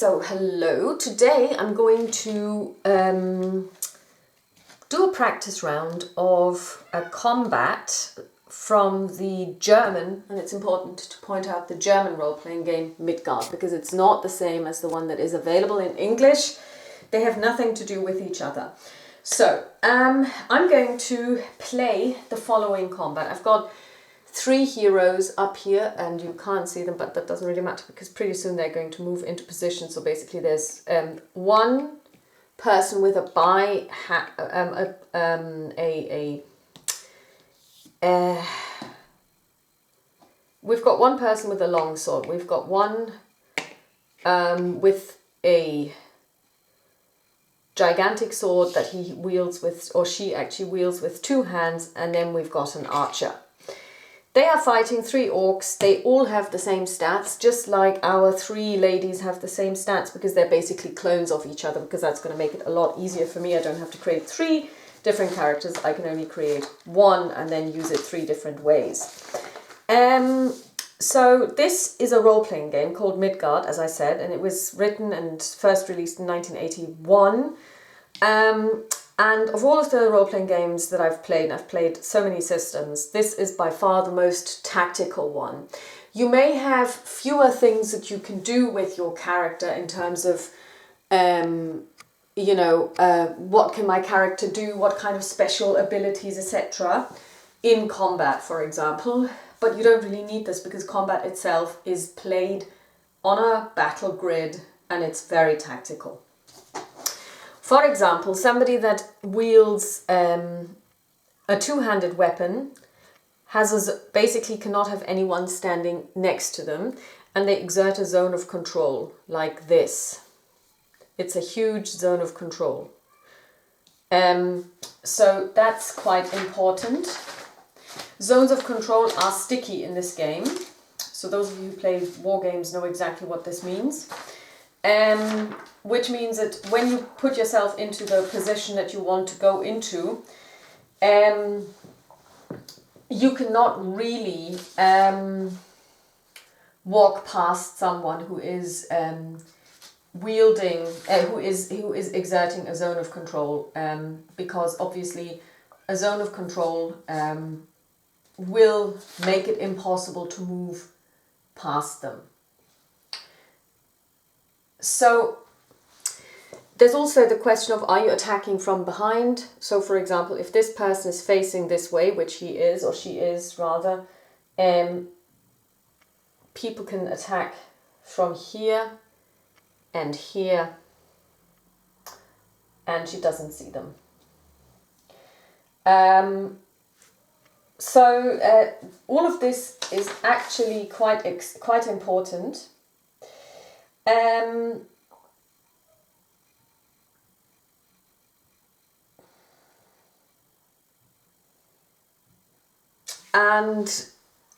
So hello, today I'm going to do a practice round of a combat from the German, and it's important to point out the German role-playing game Midgard, because it's not the same as the one that is available in English. They have nothing to do with each other. So I'm going to play the following combat. I've got 3 heroes up here, and you can't see them, but that doesn't really matter because pretty soon they're going to move into position. So basically there's one person with a we've got one person with a long sword. We've got one with a gigantic sword that he wields with, or she actually wields with 2 hands, and then we've got an archer. They are fighting 3 orcs. They all have the same stats, just like our 3 ladies have the same stats, because they're basically clones of each other, because that's going to make it a lot easier for me. I don't have to create 3 different characters. I can only create 1 and then use it 3 different ways. So this is a role-playing game called Midgard, as I said, and it was written and first released in 1981. And of all of the role-playing games that I've played so many systems, this is by far the most tactical one. You may have fewer things that you can do with your character in terms of, what can my character do, what kind of special abilities, etc. in combat, for example. But you don't really need this because combat itself is played on a battle grid and it's very tactical. For example, somebody that wields a 2-handed weapon basically cannot have anyone standing next to them, and they exert a zone of control like this. It's a huge zone of control. So that's quite important. Zones of control are sticky in this game. So those of you who play war games know exactly what this means. Which means that when you put yourself into the position that you want to go into, you cannot really walk past someone who is wielding, who is exerting a zone of control, because obviously a zone of control will make it impossible to move past them. So there's also the question of, are you attacking from behind? So for example, if this person is facing this way, which he is, or she is rather, people can attack from here and here, and she doesn't see them. So all of this is actually quite important. And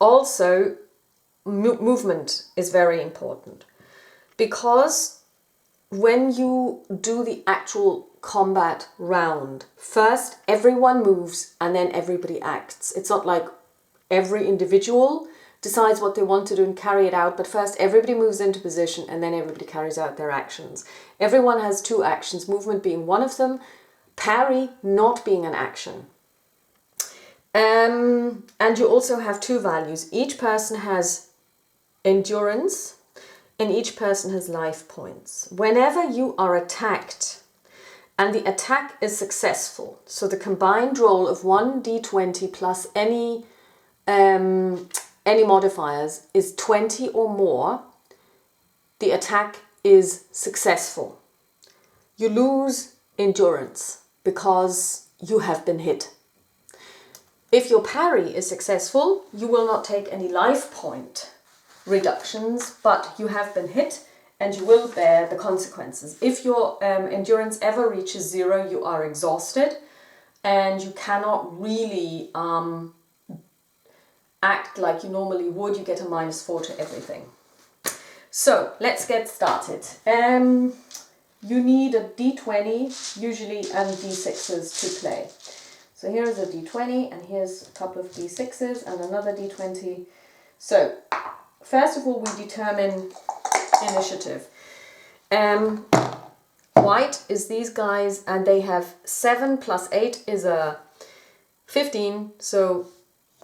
also movement is very important, because when you do the actual combat round, first everyone moves and then everybody acts. It's not like every individual decides what they want to do and carry it out, but first everybody moves into position and then everybody carries out their actions. Everyone has 2 actions, movement being one of them, parry not being an action. And you also have 2 values. Each person has endurance and each person has life points. Whenever you are attacked and the attack is successful, so the combined roll of 1d20 plus any modifiers is 20 or more, the attack is successful. You lose endurance because you have been hit. If your parry is successful, you will not take any life point reductions, but you have been hit and you will bear the consequences. If your endurance ever reaches 0, you are exhausted and you cannot really act like you normally would. You get a -4 to everything. So let's get started. You need a d20 usually and d6s to play. So here is a d20 and here's a couple of d6s and another d20. So first of all, we determine initiative. White is these guys, and they have 7 plus 8 is a 15, so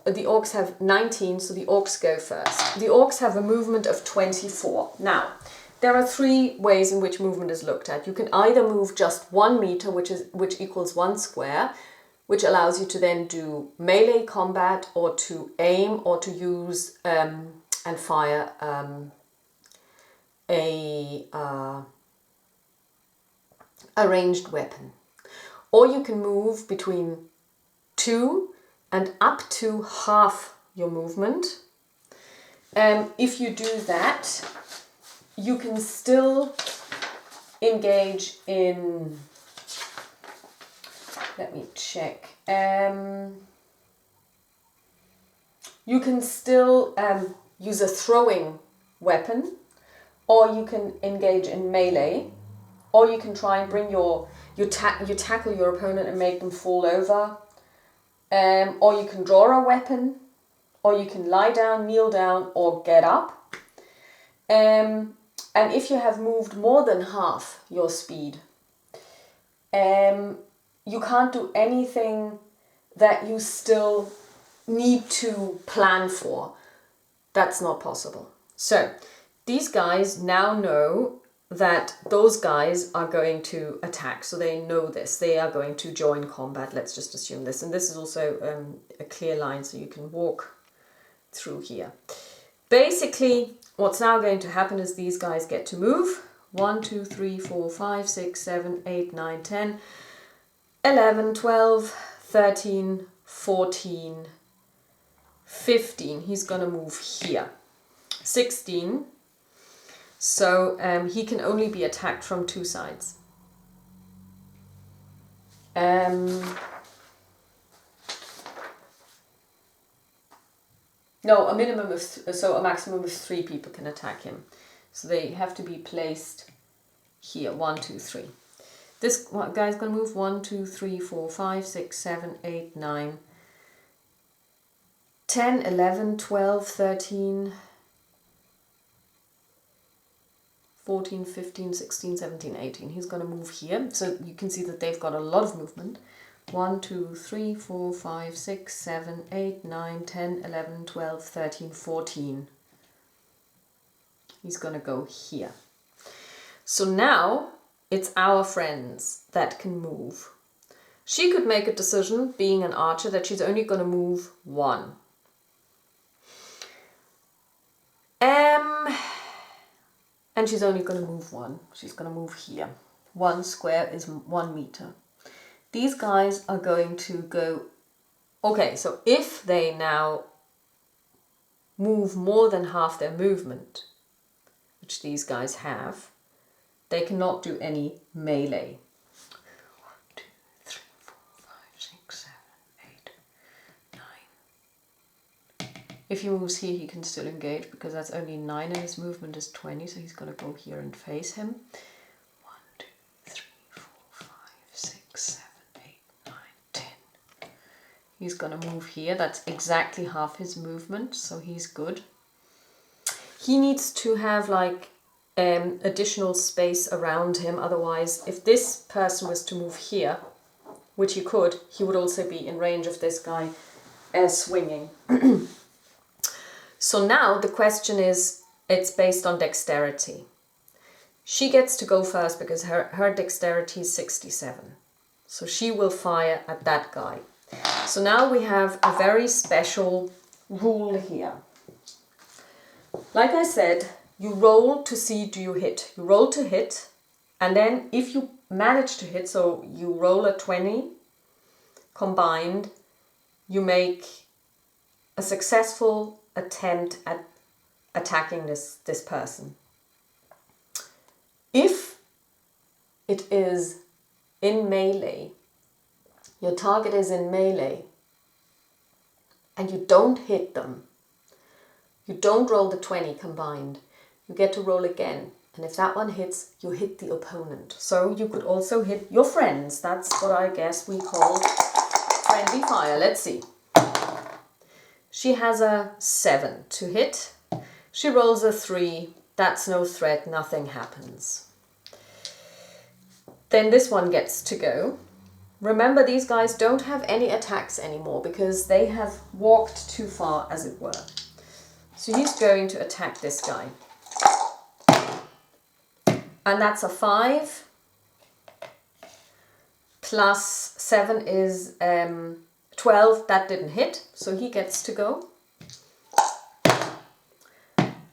the orcs have 19, so the orcs go first. The orcs have a movement of 24. Now, there are 3 ways in which movement is looked at. You can either move just 1 meter, which equals 1 square, which allows you to then do melee combat, or to aim, or to use and fire a ranged weapon. Or you can move between 2 and up to half your movement. If you do that, you can still engage in, let me check, you can still use a throwing weapon, or you can engage in melee, or you can try and bring you tackle your opponent and make them fall over, or you can draw a weapon, or you can lie down, kneel down, or get up. And if you have moved more than half your speed, you can't do anything that you still need to plan for. That's not possible. So these guys now know that those guys are going to attack. So they know this. They are going to join combat. Let's just assume this. And this is also a clear line, so you can walk through here. Basically, what's now going to happen is these guys get to move. 1, 2, 3, 4, 5, 6, 7, 8, 9, 10, 11, 12, 13, 14, 15. He's going to move here. 16. So he can only be attacked from 2 sides. No, a minimum of, so a maximum of 3 people can attack him. So they have to be placed here. 1, 2, 3. This guy's going to move 1, 2, 3, 4, 5, 6, 7, 8, 9, 10, 11, 12, 13, 14, 15, 16, 17, 18. He's going to move here. So you can see that they've got a lot of movement. 1, 2, 3, 4, 5, 6, 7, 8, 9, 10, 11, 12, 13, 14. He's going to go here. So now it's our friends that can move. She could make a decision, being an archer, that she's only going to move 1. And she's only going to move 1. She's going to move here. 1 square is 1 meter. These guys are going to go... Okay, so if they now move more than half their movement, which these guys have, they cannot do any melee. 1, 2, 3, 4, 5, 6, 7, 8, 9. If he moves here, he can still engage, because that's only 9 and his movement is 20, so he's going to go here and face him. 1, 2, 3, 4, 5, 6, 7, 8, 9, 10. He's going to move here. That's exactly half his movement, so he's good. He needs to have like additional space around him. Otherwise, if this person was to move here, which he could, he would also be in range of this guy swinging. So now the question is, it's based on dexterity. She gets to go first because her dexterity is 67. So she will fire at that guy. So now we have a very special rule here. Like I said, you roll to see do you hit. You roll to hit, and then if you manage to hit, so you roll a 20 combined, you make a successful attempt at attacking this person. If it is in melee, your target is in melee, and you don't hit them, you don't roll the 20 combined, you get to roll again. And if that one hits, you hit the opponent. So you could also hit your friends. That's what I guess we call friendly fire. Let's see. She has a 7 to hit. She rolls a 3. That's no threat. Nothing happens. Then this one gets to go. Remember, these guys don't have any attacks anymore because they have walked too far, as it were. So he's going to attack this guy. And that's a 5. Plus 7 is 12. That didn't hit, so he gets to go.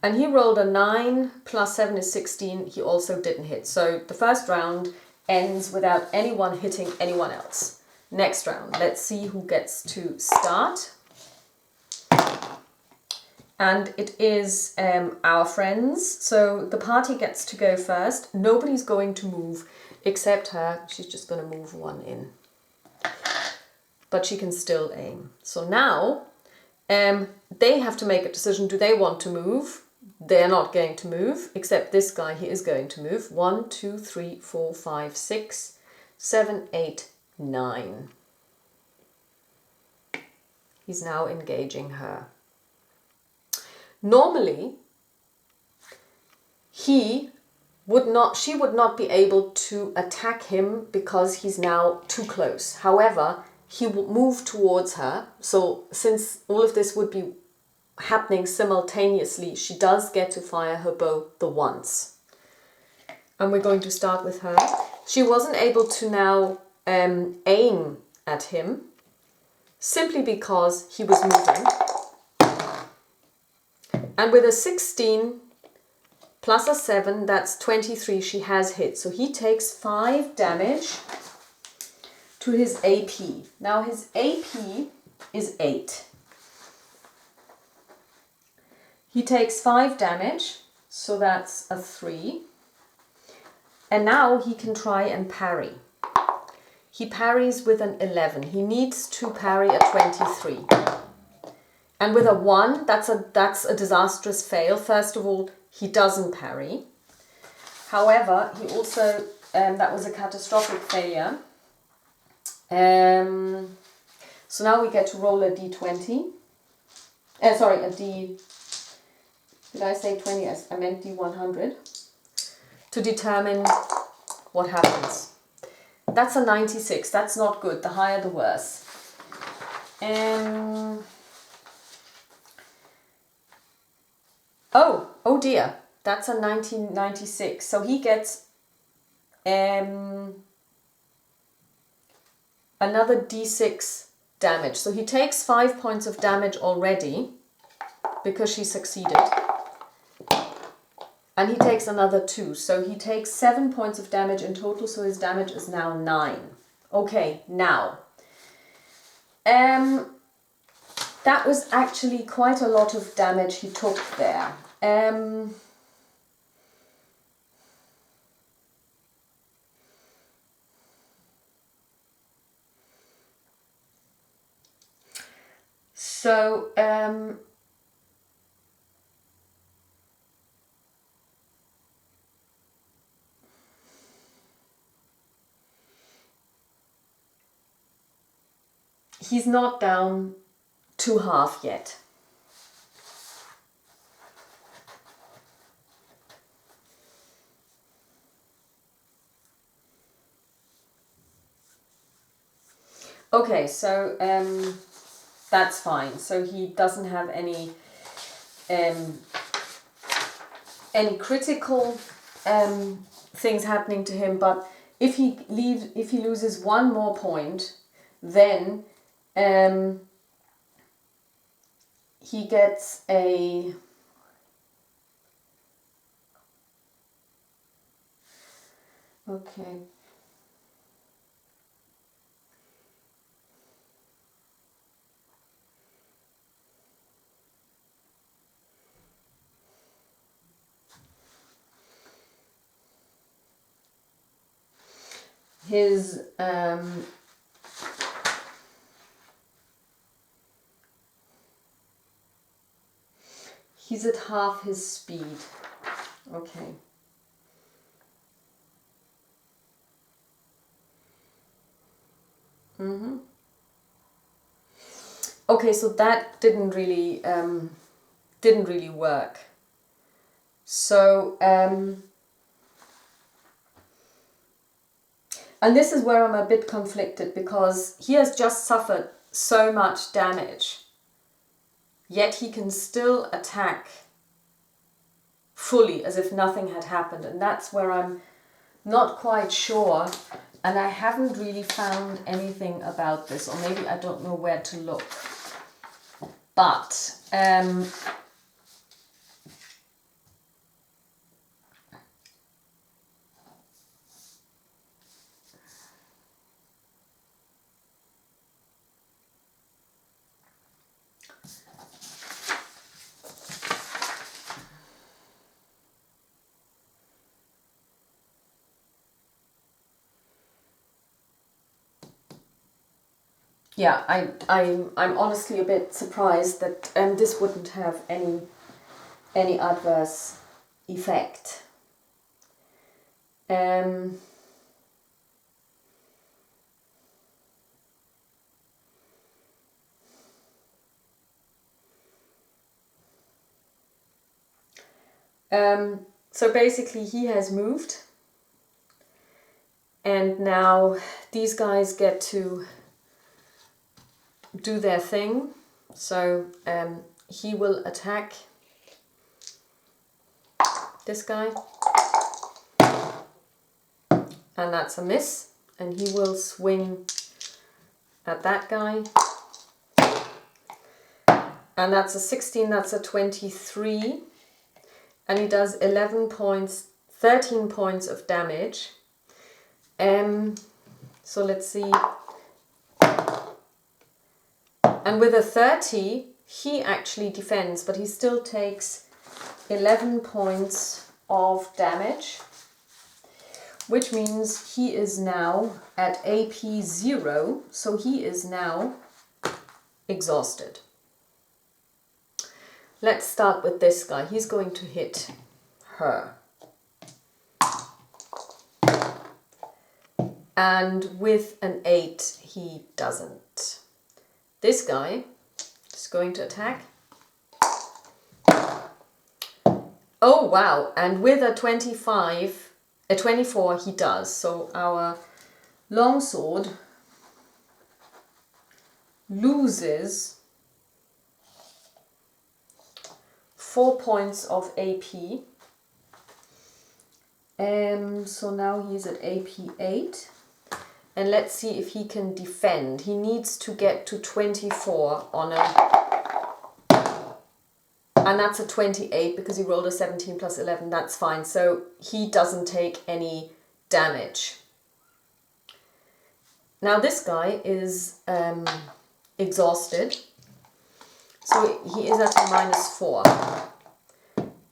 And he rolled a 9, plus 7 is 16. He also didn't hit. So the first round ends without anyone hitting anyone else. Next round, let's see who gets to start. And it is our friends. So the party gets to go first. Nobody's going to move except her. She's just going to move 1 in. But she can still aim. So now they have to make a decision. Do they want to move? They're not going to move, except this guy, he is going to move. 1, 2, 3, 4, 5, 6, 7, 8, 9. He's now engaging her. Normally, she would not be able to attack him because he's now too close. However, he will move towards her. So since all of this would be happening simultaneously, she does get to fire her bow the once. And we're going to start with her. She wasn't able to now aim at him simply because he was moving. And with a 16 plus a 7, that's 23, she has hit. So he takes 5 damage to his AP. Now his AP is 8. He takes 5 damage, so that's a 3. And now he can try and parry. He parries with an 11. He needs to parry a 23. And with a 1, that's a disastrous fail. First of all, he doesn't parry. However, he also, that was a catastrophic failure. So now we get to roll a d20. Sorry, a d... Did I say 20? Yes, I meant d100. To determine what happens. That's a 96. That's not good. The higher, the worse. Oh dear. That's a 1996. So he gets another d6 damage. So he takes 5 points of damage already because she succeeded. And he takes another 2. So he takes 7 points of damage in total. So his damage is now 9. Okay, now. That was actually quite a lot of damage he took there. So, he's not down to half yet. Okay, so that's fine. So he doesn't have any critical things happening to him. But if he loses 1 more point, then he gets a... Okay. His he's at half his speed. Okay. Okay, so that didn't really work. So And this is where I'm a bit conflicted, because he has just suffered so much damage, yet he can still attack fully as if nothing had happened. And that's where I'm not quite sure, and I haven't really found anything about this, or maybe I don't know where to look. But yeah, I'm honestly a bit surprised that this wouldn't have any adverse effect. So basically he has moved, and now these guys get to do their thing. So he will attack this guy, and that's a miss, and he will swing at that guy, and that's a 16, that's a 23, and he does 11 points, 13 points of damage. So let's see. And with a 30, he actually defends, but he still takes 11 points of damage, which means he is now at AP 0, so he is now exhausted. Let's start with this guy. He's going to hit her. And with an 8, he doesn't. This guy is going to attack. Oh, wow. And with a 24, he does. So our longsword loses 4 points of AP. So now he's at AP 8. And let's see if he can defend. He needs to get to 24 on a... And that's a 28 because he rolled a 17 plus 11. That's fine. So he doesn't take any damage. Now this guy is exhausted. So he is at a -4.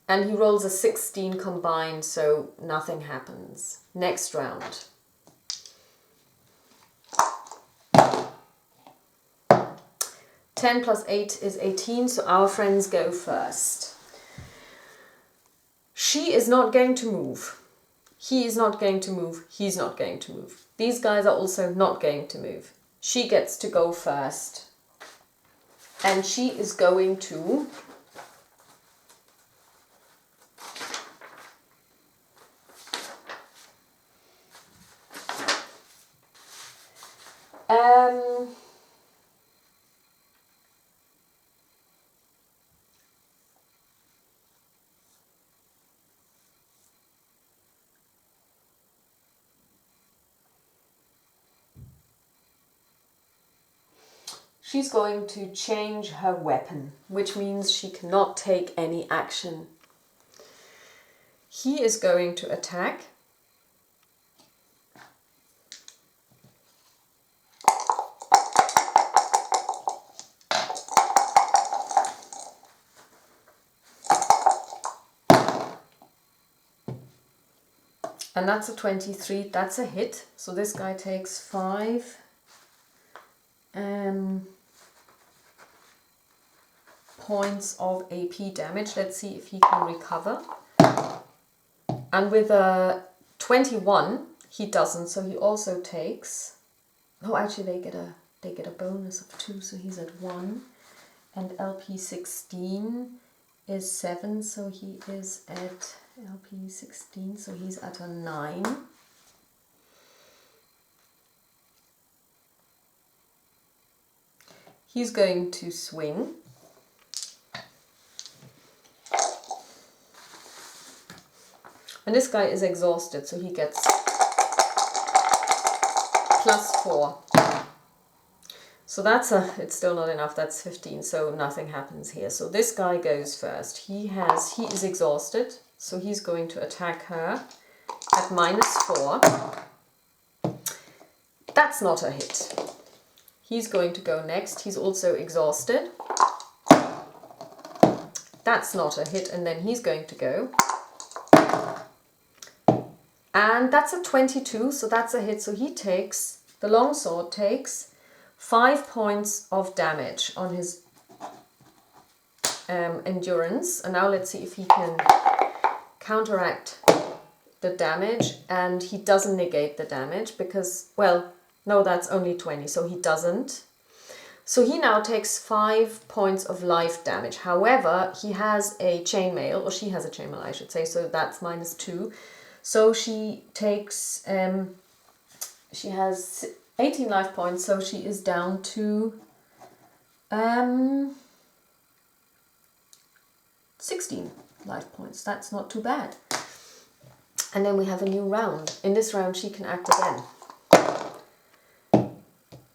And he rolls a 16 combined, so nothing happens. Next round. (10 plus 8 is 18, so our friends go first. She is not going to move. He is not going to move. He's not going to move. These guys are also not going to move. She gets to go first. And she is going to... she's going to change her weapon, which means she cannot take any action. He is going to attack. And that's a 23, that's a hit. So this guy takes 5 points of AP damage. Let's see if he can recover. And with a 21, he doesn't, so he also takes... Oh, actually they get a bonus of 2, so he's at 1. And LP 16 is 7, so he is at LP 16, so he's at a 9. he's going to swing. And this guy is exhausted, so he gets +4. So it's still not enough, that's 15, so nothing happens here. So this guy goes first. He is exhausted, so he's going to attack her at -4. That's not a hit. He's going to go next. He's also exhausted. That's not a hit, and then he's going to go. And that's a 22, so that's a hit. So the longsword takes 5 points of damage on his endurance. And now let's see if he can counteract the damage. And he doesn't negate the damage because, well, no, that's only 20, so he doesn't. So he now takes 5 points of life damage. However, he has a chainmail, or she has a chainmail, I should say, so that's -2. So she takes, she has 18 life points, so she is down to 16 life points. That's not too bad. And then we have a new round. In this round, she can act again.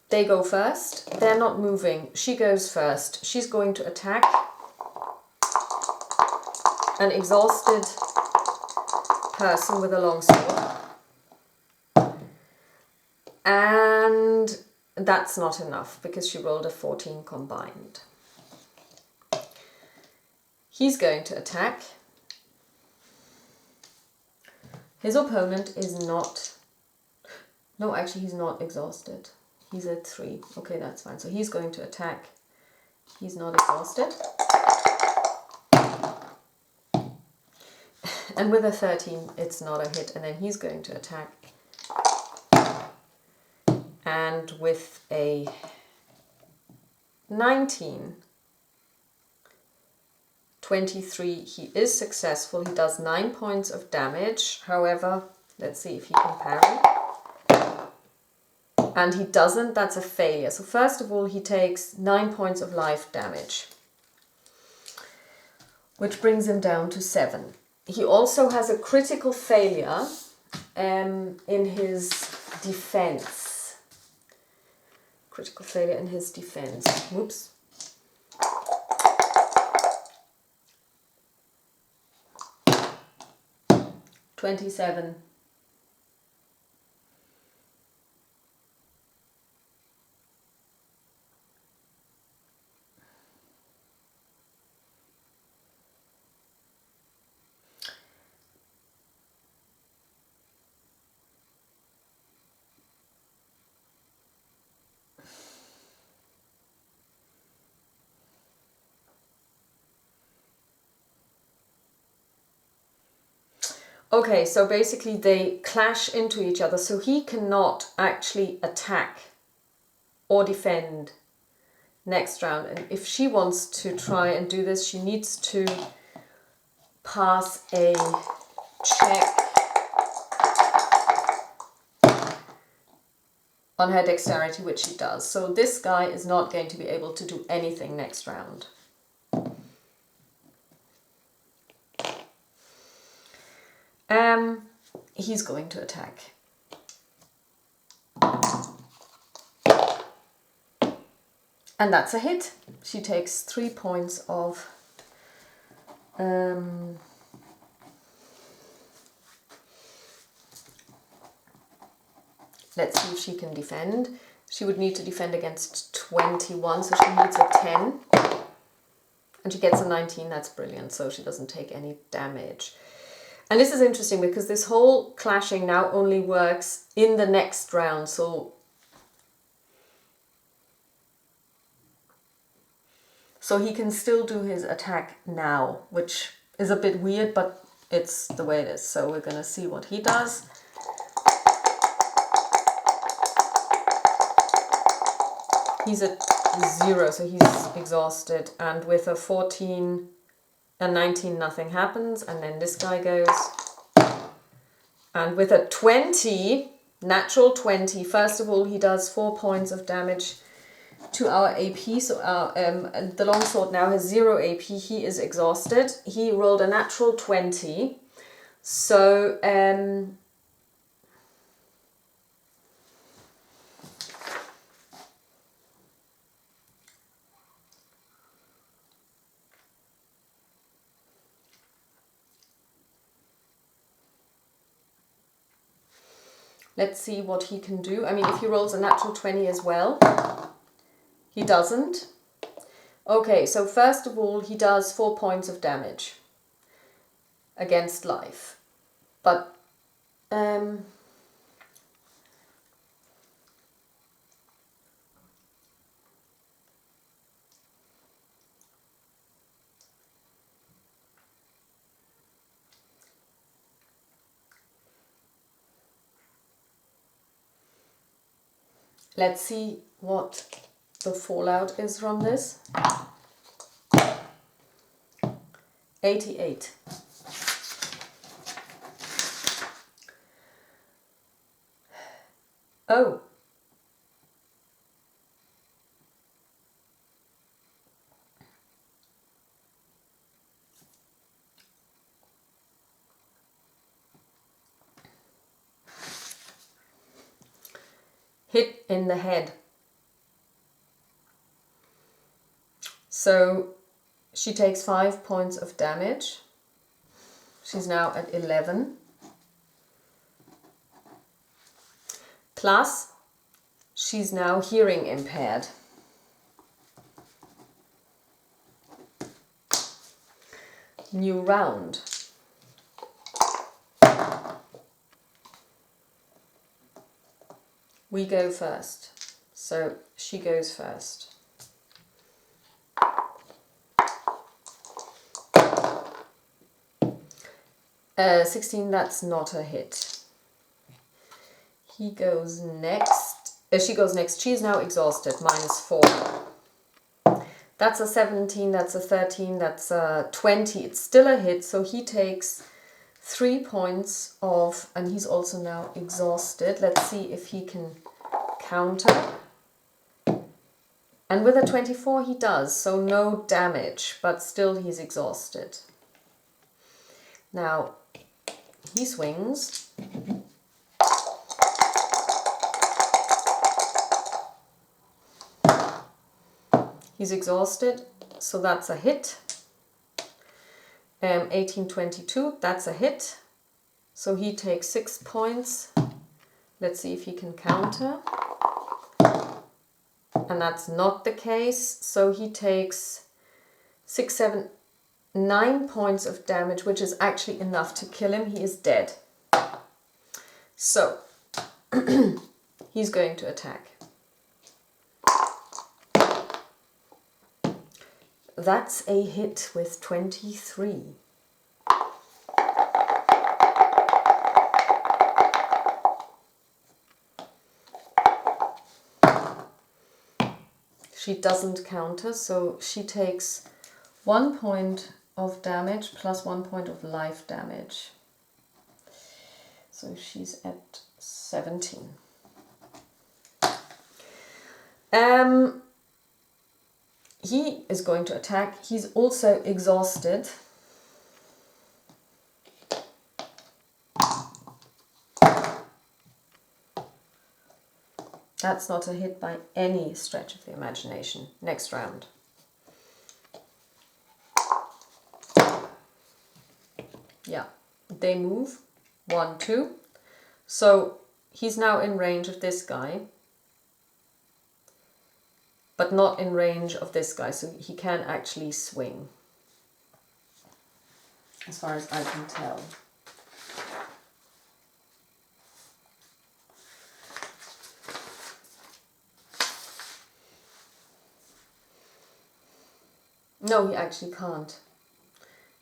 They go first. They're not moving. She goes first. She's going to attack an exhausted person with a longsword. And that's not enough because she rolled a 14 combined. He's going to attack. His opponent is not... No, actually he's not exhausted. He's at 3. Okay, that's fine. So he's going to attack. He's not exhausted. And with a 13, it's not a hit. And then he's going to attack. And with a 19, 23, he is successful. He does 9 points of damage. However, let's see if he can parry. And he doesn't, that's a failure. So first of all, he takes 9 points of life damage, which brings him down to 7. He also has a critical failure in his defense. Critical failure in his defense. Whoops. $27. Okay, so basically they clash into each other, so he cannot actually attack or defend next round. And if she wants to try and do this, she needs to pass a check on her dexterity, which she does. So this guy is not going to be able to do anything next round. He's going to attack. And that's a hit. She takes 3 points of let's see if she can defend. She would need to defend against 21, so she needs a 10. And she gets a 19, that's brilliant, so she doesn't take any damage. And this is interesting because this whole clashing now only works in the next round. So he can still do his attack now, which is a bit weird, but it's the way it is. So we're going to see what he does. He's at 0, so he's exhausted. And with a 14... and 19, nothing happens, and then this guy goes. And with a 20, natural 20, first of all, he does 4 points of damage to our AP. So the longsword now has 0 AP. He is exhausted. He rolled a natural 20. So let's see what he can do. I mean, if he rolls a natural 20 as well, he doesn't. Okay, so first of all, he does 4 points of damage against life. But let's see what the fallout is from this. 88. Oh. Hit in the head. So she takes 5 points of damage. She's now at 11. Plus, she's now hearing impaired. New round. We go first. So she goes first. 16, that's not a hit. He goes next. She goes next. She's now exhausted. -4. That's a 17, that's a 13, that's a 20. It's still a hit, so he takes 3 points of, and he's also now exhausted. Let's see if he can counter. And with a 24 he does, so no damage, but still he's exhausted. Now he swings. He's exhausted, so that's a hit. 18, 22, that's a hit. So he takes 6 points. Let's see if he can counter. And that's not the case. So he takes 6, 7, 9 points of damage, which is actually enough to kill him. He is dead. So he's going to attack. That's a hit with 23. She doesn't counter, so she takes 1 point of damage plus 1 point of life damage. So she's at 17. He is going to attack. He's also exhausted. That's not a hit by any stretch of the imagination. Next round. Yeah, they move. 1, 2. So he's now in range of this guy, but not in range of this guy, so he can actually swing, as far as I can tell. No, he actually can't.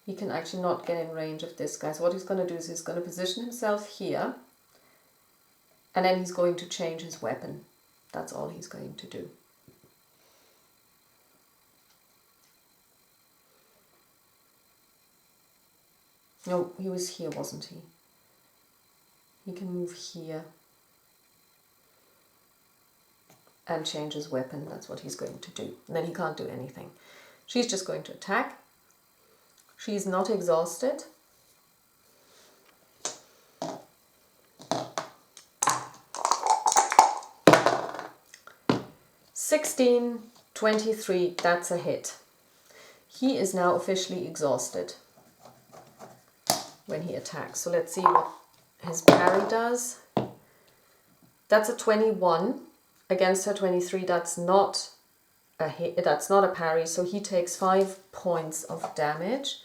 He can actually not get in range of this guy. So what he's going to do is he's going to position himself here, and then he's going to change his weapon. That's all he's going to do. No, he was here, wasn't he? He can move here. and change his weapon. That's what he's going to do. And then he can't do anything. She's just going to attack. She's not exhausted. (16, 23), that's a hit. He is now officially exhausted when he attacks. So let's see what his parry does. That's a 21 against her 23. That's not a hit. That's not a parry. So he takes 5 points of damage.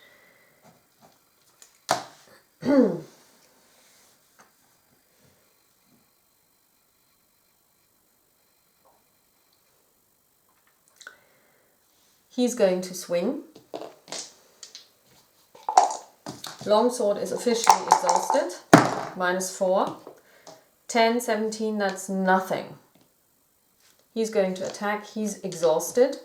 He's going to swing. Longsword is officially exhausted. -4. 10, 17, that's nothing. He's going to attack. He's exhausted.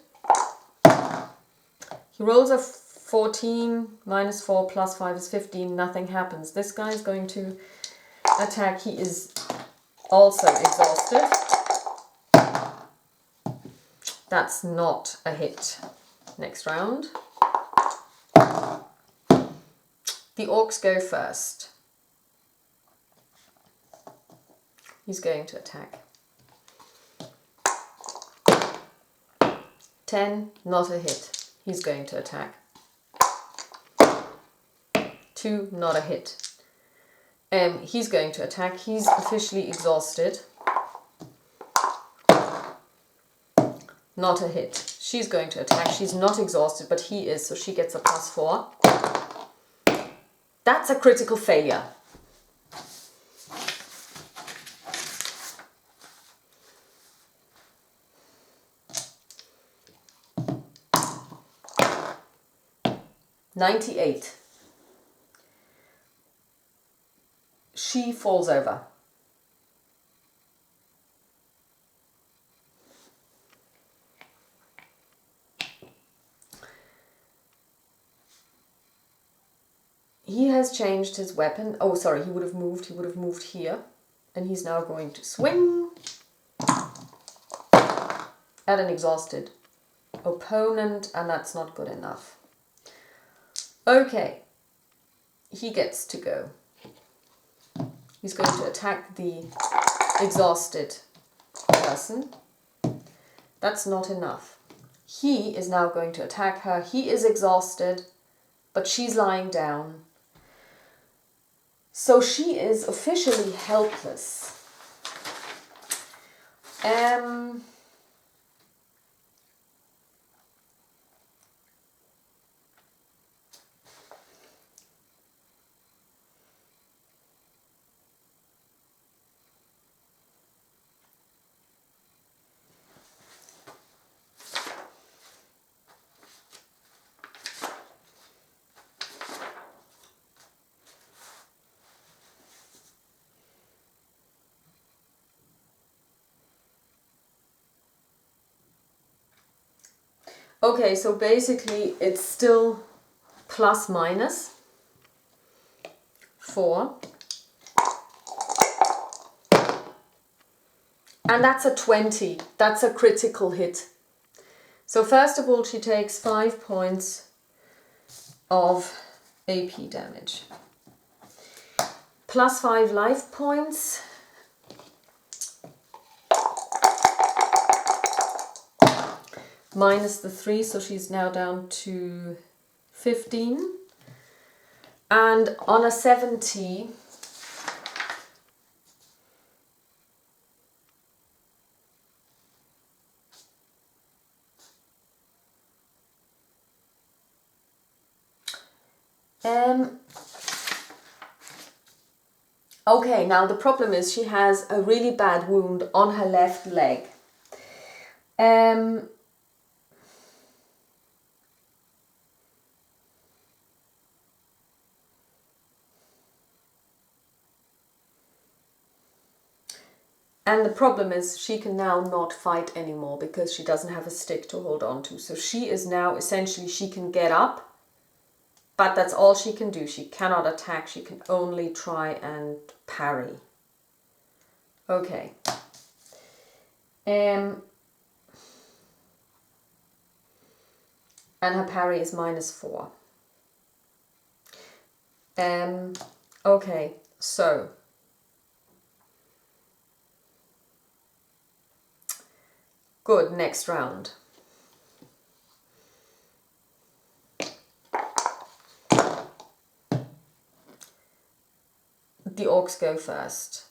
He rolls a 14, -4 plus 5 is 15. Nothing happens. This guy is going to attack. He is also exhausted. That's not a hit. Next round. The orcs go first. He's going to attack. 10, not a hit. He's going to attack. 2, not a hit. He's going to attack. He's officially exhausted. Not a hit. She's going to attack. She's not exhausted, but he is, so she gets a +4. That's a critical failure. (98). She falls over. He has changed his weapon. Oh, sorry, he would have moved. He would have moved here. And he's now going to swing at an exhausted opponent, and that's not good enough. Okay, he gets to go. He's going to attack the exhausted person. That's not enough. He is now going to attack her. He is exhausted, but she's lying down. So she is officially helpless. Okay, so basically it's still ±4. And that's a 20. That's a critical hit. So first of all, she takes 5 points of AP damage. +5 life points. Minus the 3, so she's now down to 15. And on a 70, okay, now the problem is she has a really bad wound on her left leg. And the problem is she can now not fight anymore because she doesn't have a stick to hold on to. So she is now, essentially, she can get up, but that's all she can do. She cannot attack. She can only try and parry. Okay. and her parry is -4. Okay, so good, next round. The orcs go first.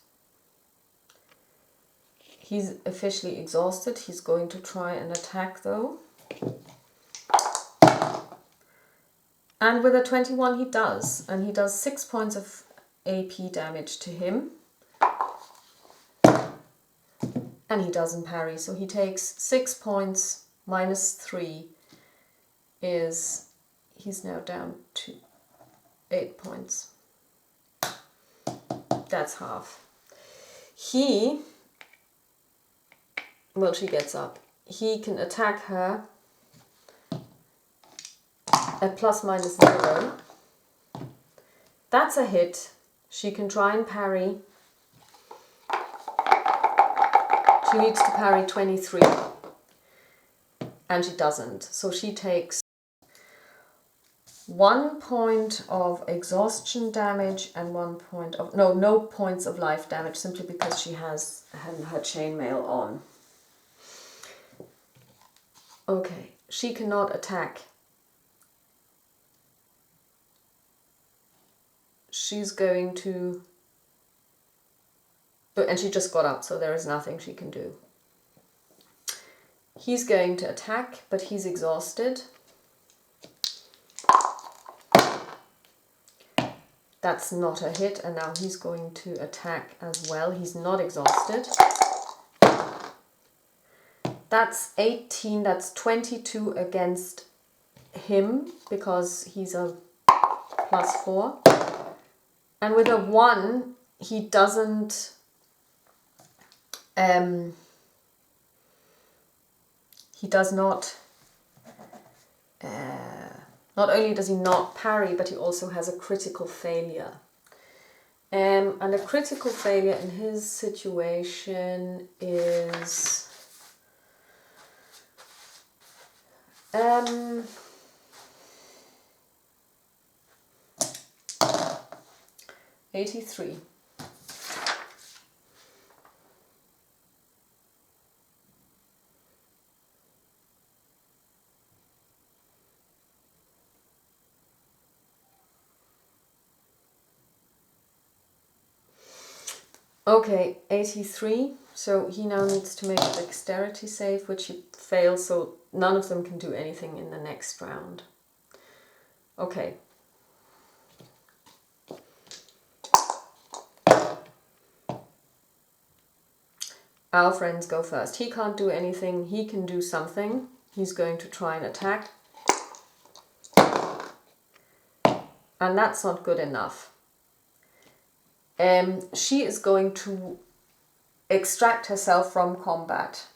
He's officially exhausted. He's going to try and attack though. And with a 21 he does. And he does 6 points of AP damage to him. And he doesn't parry. So he takes 6 points -3 is... He's now down to 8 points. That's half. He... Well, she gets up. He can attack her at ±0. That's a hit. She can try and parry. She needs to parry 23. And she doesn't. So she takes 1 point of exhaustion damage and 1 point of... No points of life damage, simply because she has her chainmail on. Okay, she cannot attack. She's going to... And she just got up, so there is nothing she can do. He's going to attack, but he's exhausted. That's not a hit, and now he's going to attack as well. He's not exhausted. That's 18, that's 22 against him, because he's a +4. And with a 1, he doesn't... he does not... not only does he not parry, but he also has a critical failure. And a critical failure in his situation is... 83. Okay, 83. So he now needs to make a dexterity save, which he fails, so none of them can do anything in the next round. Okay. Our friends go first. He can't do anything. He can do something. He's going to try and attack. And that's not good enough. She is going to extract herself from combat.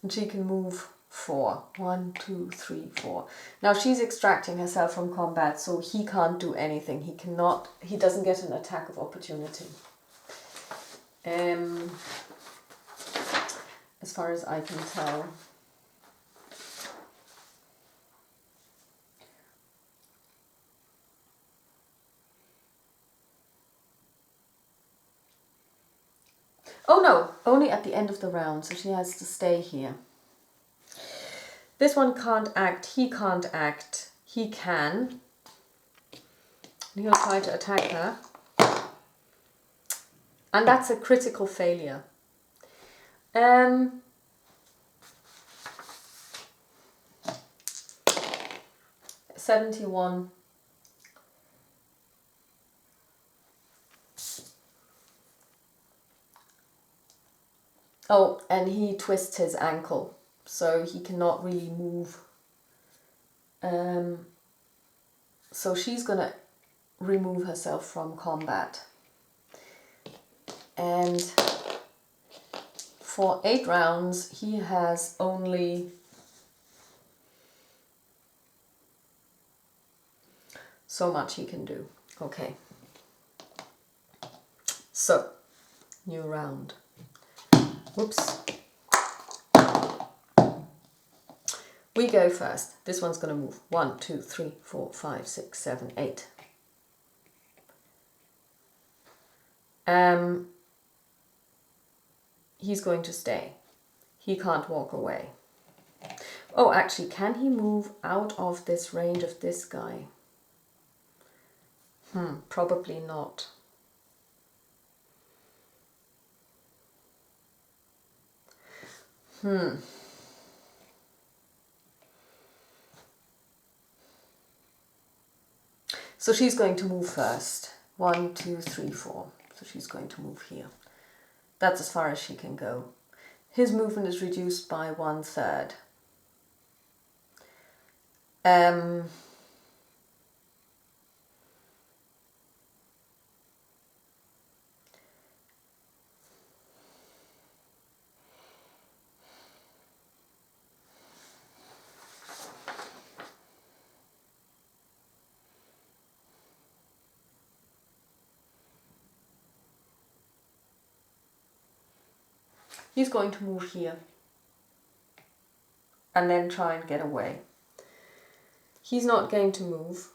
And she can move 4. 1, 2, 3, 4. Now she's extracting herself from combat, so he can't do anything. He doesn't get an attack of opportunity. As far as I can tell. Oh no, only at the end of the round, so she has to stay here. This one can't act, he can't act, he can. And he'll try to attack her. And that's a critical failure. 71. Oh, and he twists his ankle, so he cannot really move. So she's going to remove herself from combat. And for 8 rounds, he has only so much he can do. Okay. So, new round. Whoops. We go first. This one's going to move. 1, 2, 3, 4, 5, 6, 7, 8. He's going to stay. He can't walk away. Oh, actually, can he move out of this range of this guy? Probably not. So she's going to move first. 1, 2, 3, 4. So she's going to move here. That's as far as she can go. His movement is reduced by 1/3. He's going to move here and then try and get away. He's not going to move.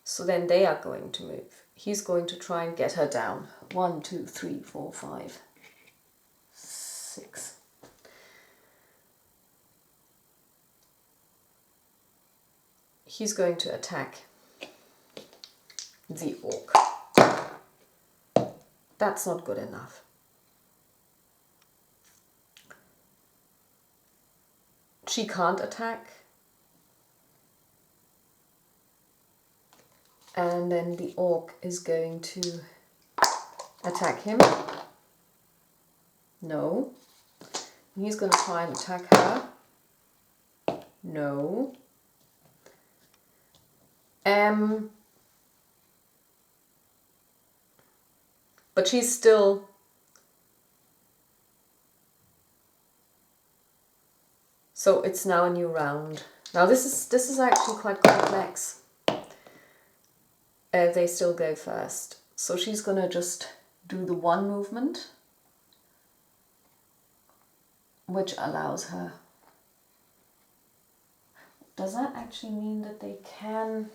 So then they are going to move. He's going to try and get her down. 1, 2, 3, 4, 5, 6. He's going to attack the orc. That's not good enough. She can't attack. And then the orc is going to attack him. No. He's going to try and attack her. No. But she's still... So it's now a new round. Now this is actually quite complex. They still go first. So she's going to just do the one movement, which allows her. Does that actually mean that they can...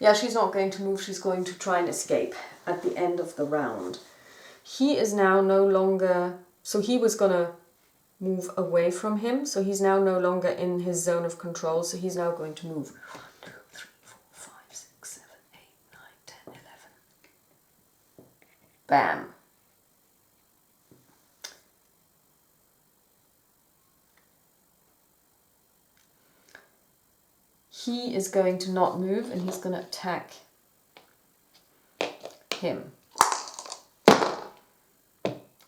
Yeah, she's not going to move. She's going to try and escape at the end of the round. He is now no longer... So he was going to move away from him. So he's now no longer in his zone of control. So he's now going to move 1, 2, 3, 4, 5, 6, 7, 8, 9, 10, 11. Bam. He is going to not move and he's going to attack him.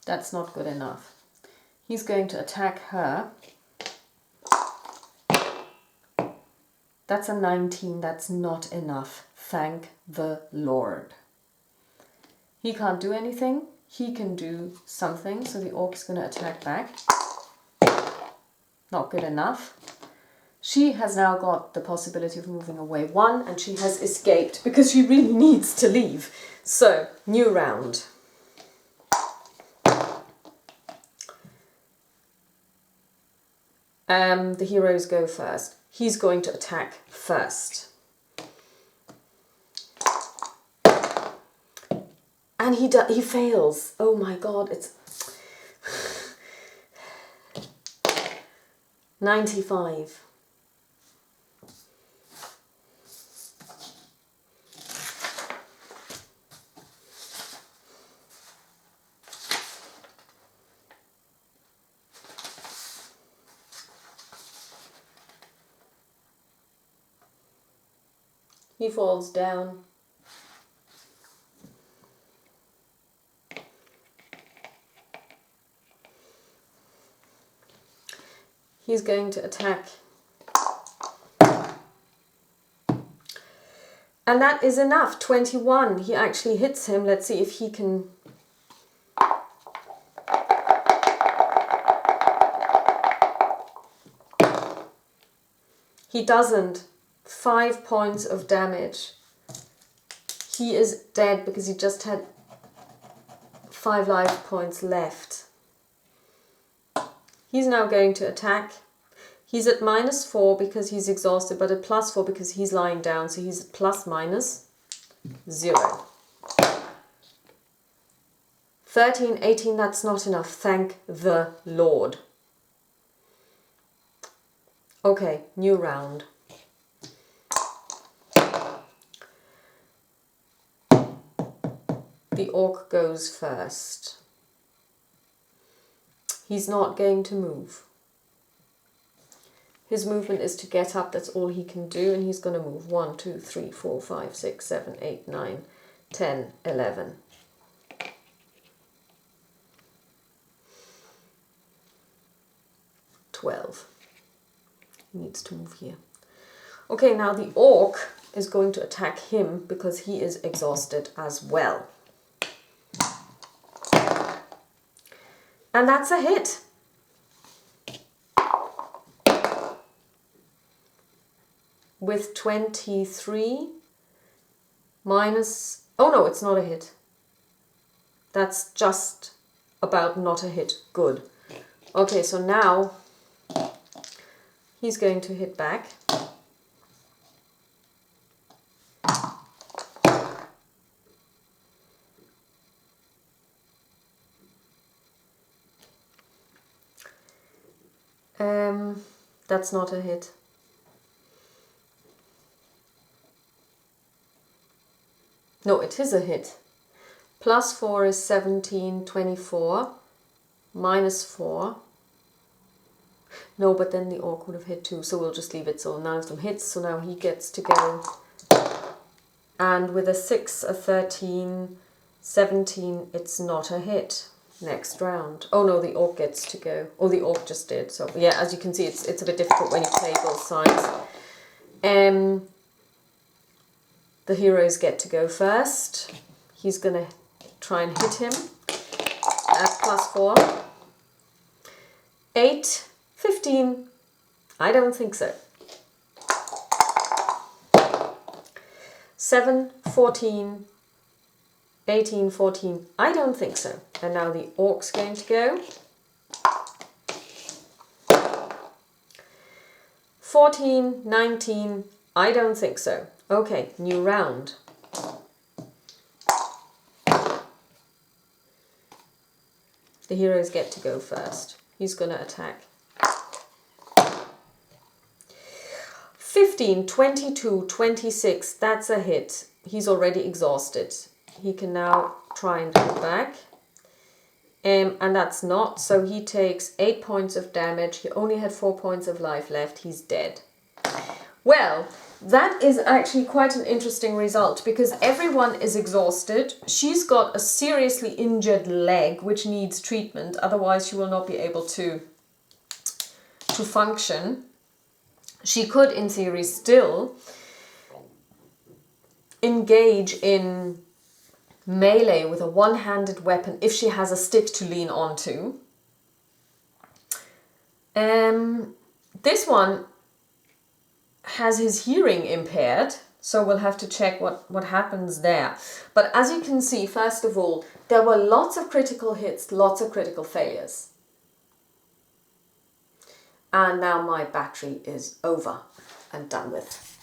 That's not good enough. He's going to attack her. That's a 19. That's not enough. Thank the Lord. He can't do anything. He can do something. So the orc is going to attack back. Not good enough. She has now got the possibility of moving away 1 and she has escaped because she really needs to leave. So, new round. The heroes go first. He's going to attack first. And he fails. Oh my god, it's 95. He falls down. He's going to attack. And that is enough, 21. He actually hits him. Let's see if he can He doesn't. 5 points of damage. He is dead because he just had 5 life points left. He's now going to attack. He's at -4 because he's exhausted, but at +4 because he's lying down. So he's at ±0. 13, 18, that's not enough. Thank the Lord. Okay, new round. The orc goes first. He's not going to move. His movement is to get up, that's all he can do, and he's going to move 1, 2, 3, 4, 5, 6, 7, 8, 9, 10, 11. He needs to move here. Okay, now the orc is going to attack him because he is exhausted as well. And that's a hit. With 23 minus... Oh no, it's not a hit. That's just about not a hit. Good. Okay, so now he's going to hit back. That's not a hit. No, it is a hit. +4 is 17, 24. -4. No, but then the orc would have hit too, so we'll just leave it. So none of them hits, so now he gets to go. And with a 6, a 13, 17, it's not a hit. Next round. Oh no, the orc gets to go. Oh, the orc just did. So yeah, as you can see, it's a bit difficult when you play both sides. The heroes get to go first. He's going to try and hit him at +4. 8, 15. I don't think so. 7, 14, 18, 14. I don't think so. And now the orc's going to go. 14, 19. I don't think so. Okay, new round. The heroes get to go first. He's going to attack. 15, 22, 26. That's a hit. He's already exhausted. He can now try and go back. And that's not. So he takes 8 points of damage. He only had 4 points of life left. He's dead. Well, that is actually quite an interesting result because everyone is exhausted. She's got a seriously injured leg which needs treatment. Otherwise she will not be able to function. She could, in theory, still engage in melee with a one-handed weapon if she has a stick to lean onto. This one has his hearing impaired, so we'll have to check what happens there. But as you can see, first of all, there were lots of critical hits, lots of critical failures. And now my battery is over and done with.